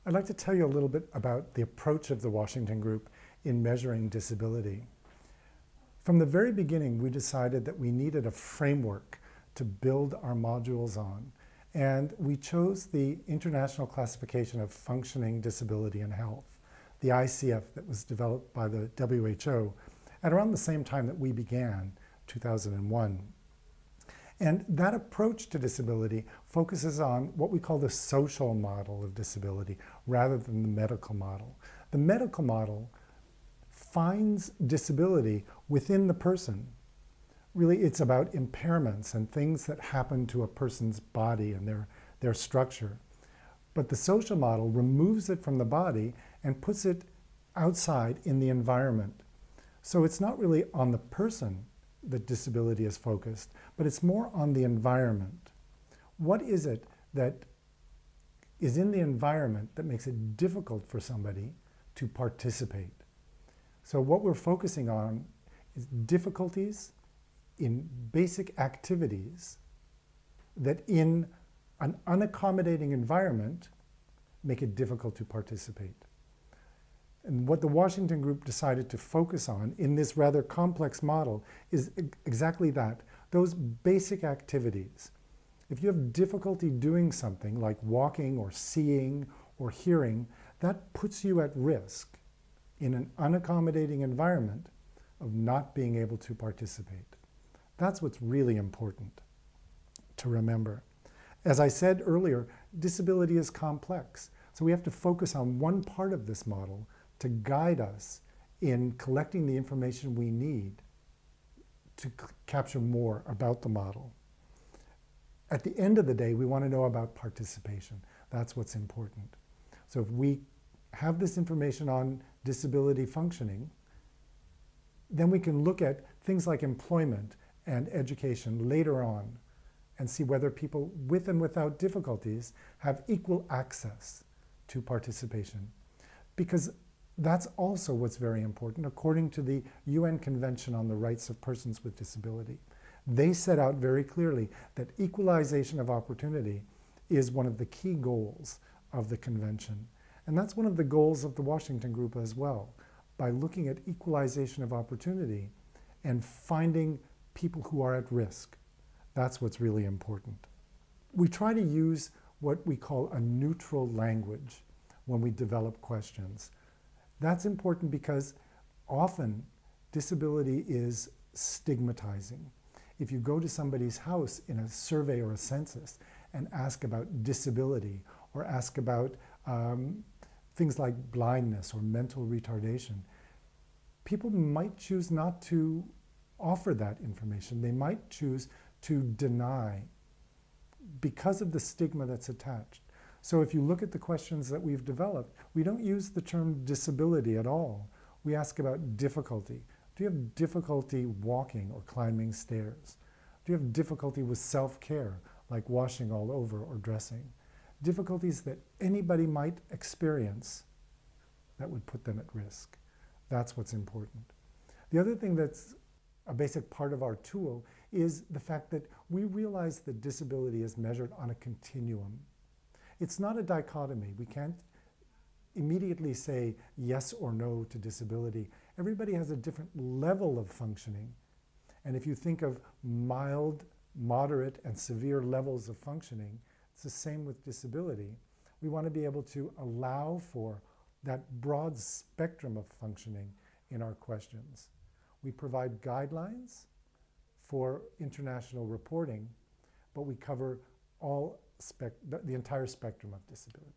I'd like to tell you a little bit about the approach of the Washington Group in measuring disability. From the very beginning, we decided that we needed a framework to build our modules on, and we chose the International Classification of Functioning Disability and Health, the ICF, that was developed by the WHO at around the same time that we began, 2001. And that approach to disability focuses on what we call the social model of disability rather than the medical model. The medical model finds disability within the person. Really, it's about impairments and things that happen to a person's body and their structure. But the social model removes it from the body and puts it outside in the environment. So it's not really on the person that disability is focused, but it's more on the environment. What is it that is in the environment that makes it difficult for somebody to participate? So what we're focusing on is difficulties in basic activities that in an unaccommodating environment make it difficult to participate. And what the Washington Group decided to focus on in this rather complex model is exactly that, those basic activities. If you have difficulty doing something like walking or seeing or hearing, that puts you at risk in an unaccommodating environment of not being able to participate. That's what's really important to remember. As I said earlier, disability is complex, so we have to focus on one part of this model to guide us in collecting the information we need to capture more about the model. At the end of the day, we want to know about participation. That's what's important. So if we have this information on disability functioning, then we can look at things like employment and education later on and see whether people with and without difficulties have equal access to participation. Because that's also what's very important according to the UN Convention on the Rights of Persons with Disability. They set out very clearly that equalization of opportunity is one of the key goals of the convention. And that's one of the goals of the Washington Group as well, by looking at equalization of opportunity and finding people who are at risk. That's what's really important. We try to use what we call a neutral language when we develop questions. That's important because often disability is stigmatizing. If you go to somebody's house in a survey or a census and ask about disability or ask about things like blindness or mental retardation, people might choose not to offer that information. They might choose to deny because of the stigma that's attached. So if you look at the questions that we've developed, we don't use the term disability at all. We ask about difficulty. Do you have difficulty walking or climbing stairs? Do you have difficulty with self-care, like washing all over or dressing? Difficulties that anybody might experience that would put them at risk. That's what's important. The other thing that's a basic part of our tool is the fact that we realize that disability is measured on a continuum. It's not a dichotomy. We can't immediately say yes or no to disability. Everybody has a different level of functioning. And if you think of mild, moderate, and severe levels of functioning, it's the same with disability. We want to be able to allow for that broad spectrum of functioning in our questions. We provide guidelines for international reporting, but we cover the entire spectrum of disability.